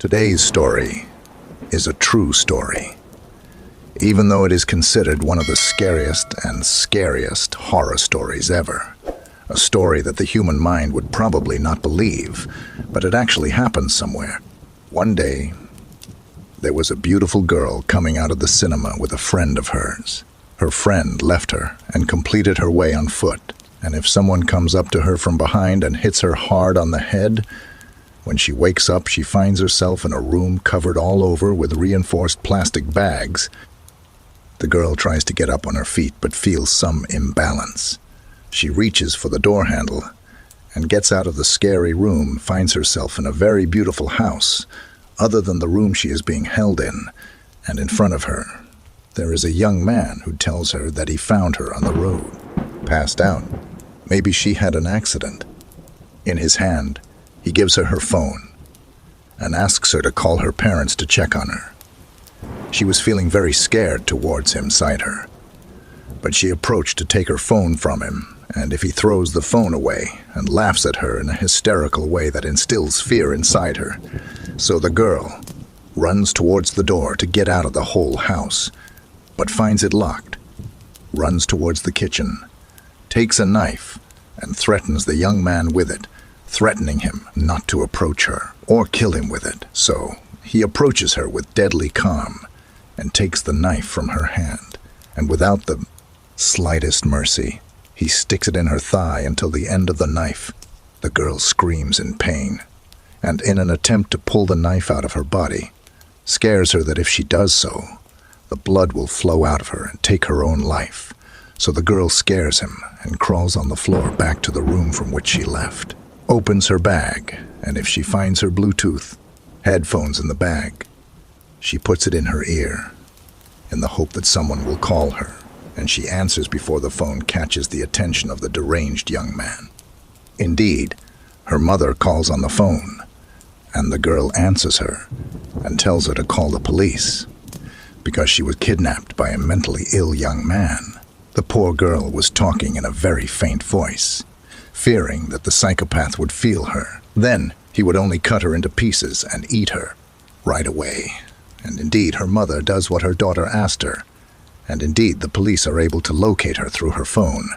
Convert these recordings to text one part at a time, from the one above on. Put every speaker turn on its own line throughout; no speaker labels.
Today's story is a true story, even though it is considered one of the scariest horror stories ever. A story that the human mind would probably not believe, but it actually happened somewhere. One day, there was a beautiful girl coming out of the cinema with a friend of hers. Her friend left her and completed her way on foot, and if someone comes up to her from behind and hits her hard on the head, when she wakes up, she finds herself in a room covered all over with reinforced plastic bags. The girl tries to get up on her feet but feels some imbalance. She reaches for the door handle and gets out of the scary room, finds herself in a very beautiful house, other than the room she is being held in, and in front of her, there is a young man who tells her that he found her on the road, passed out. Maybe she had an accident. In his hand, he gives her her phone and asks her to call her parents to check on her. She was feeling very scared towards him beside her, but she approached to take her phone from him, and if he throws the phone away and laughs at her in a hysterical way that instills fear inside her. So the girl runs towards the door to get out of the whole house, but finds it locked, runs towards the kitchen, takes a knife, and threatens the young man with it, threatening him not to approach her or kill him with it. So he approaches her with deadly calm and takes the knife from her hand, and without the slightest mercy, he sticks it in her thigh until the end of the knife. The girl screams in pain, and in an attempt to pull the knife out of her body, scares her that if she does so, the blood will flow out of her and take her own life. So the girl scares him and crawls on the floor back to the room from which she left, opens her bag, and if she finds her Bluetooth headphones in the bag, she puts it in her ear in the hope that someone will call her, and she answers before the phone catches the attention of the deranged young man. Indeed, her mother calls on the phone, and the girl answers her and tells her to call the police because she was kidnapped by a mentally ill young man. The poor girl was talking in a very faint voice, fearing that the psychopath would feel her. Then he would only cut her into pieces and eat her right away. And indeed, her mother does what her daughter asked her. And indeed, the police are able to locate her through her phone.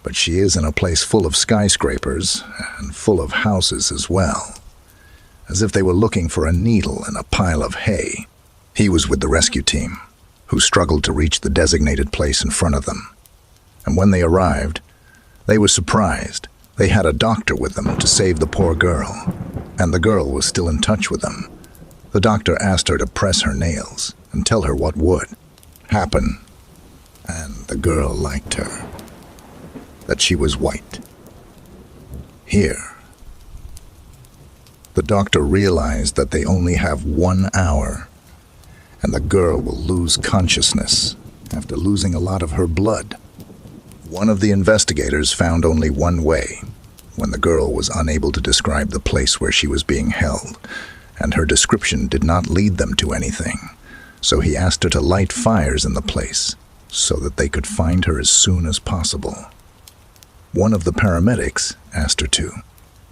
But she is in a place full of skyscrapers and full of houses as well, as if they were looking for a needle in a pile of hay. He was with the rescue team, who struggled to reach the designated place in front of them. And when they arrived, they were surprised. They had a doctor with them to save the poor girl, and the girl was still in touch with them. The doctor asked her to press her nails and tell her what would happen, and the girl liked her, that she was white. Here, the doctor realized that they only have 1 hour, and the girl will lose consciousness after losing a lot of her blood. One of the investigators found only one way when the girl was unable to describe the place where she was being held, and her description did not lead them to anything. So he asked her to light fires in the place so that they could find her as soon as possible. One of the paramedics asked her to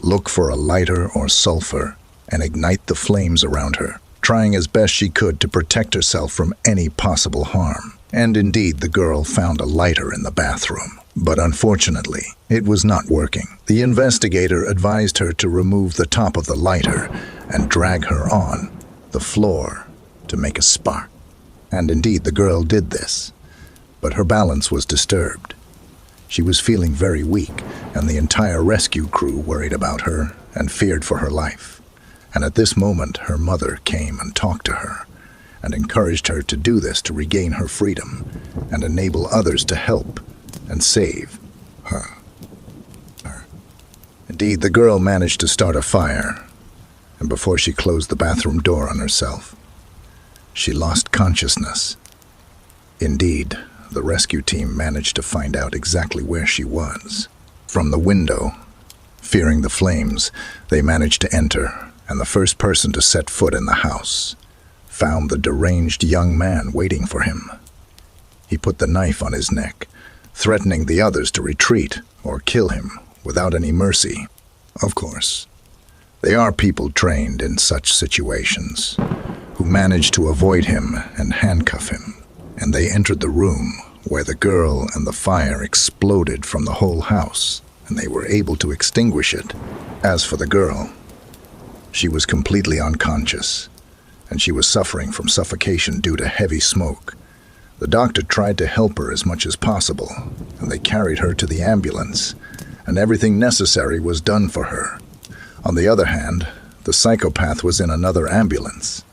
look for a lighter or sulfur and ignite the flames around her, trying as best she could to protect herself from any possible harm. And indeed, the girl found a lighter in the bathroom, but unfortunately, it was not working. The investigator advised her to remove the top of the lighter and drag her on the floor to make a spark. And indeed, the girl did this, but her balance was disturbed. She was feeling very weak, and the entire rescue crew worried about her and feared for her life. And at this moment, her mother came and talked to her and encouraged her to do this to regain her freedom and enable others to help and save her. Indeed, the girl managed to start a fire, and before she closed the bathroom door on herself, she lost consciousness. Indeed, the rescue team managed to find out exactly where she was. From the window, fearing the flames, they managed to enter, and the first person to set foot in the house found the deranged young man waiting for him. He put the knife on his neck, threatening the others to retreat or kill him without any mercy. Of course, They are people trained in such situations, who managed to avoid him and handcuff him, and they entered the room where the girl and the fire exploded from the whole house, and they were able to extinguish it. As for the girl, she was completely unconscious, and she was suffering from suffocation due to heavy smoke. The doctor tried to help her as much as possible, and they carried her to the ambulance, and everything necessary was done for her. On the other hand, the psychopath was in another ambulance,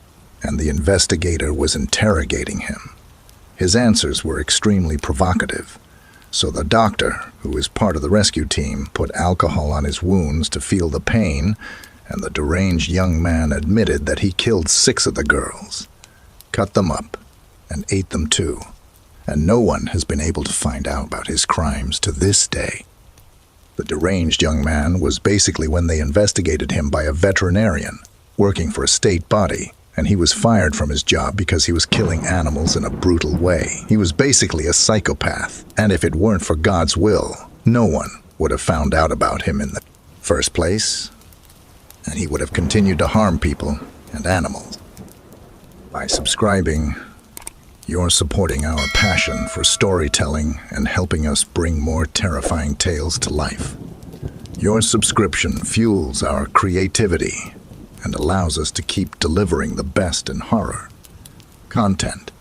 and the investigator was interrogating him. His answers were extremely provocative, so the doctor, who is part of the rescue team, put alcohol on his wounds to feel the pain, and the deranged young man admitted that he killed 6 of the girls, cut them up, and ate them too, and no one has been able to find out about his crimes to this day. The deranged young man was basically when they investigated him by a veterinarian working for a state body, and he was fired from his job because he was killing animals in a brutal way. He was basically a psychopath, and if it weren't for God's will, no one would have found out about him in the first place, and he would have continued to harm people and animals. By subscribing, you're supporting our passion for storytelling and helping us bring more terrifying tales to life. Your subscription fuels our creativity and allows us to keep delivering the best in horror content.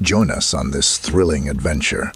Join us on this thrilling adventure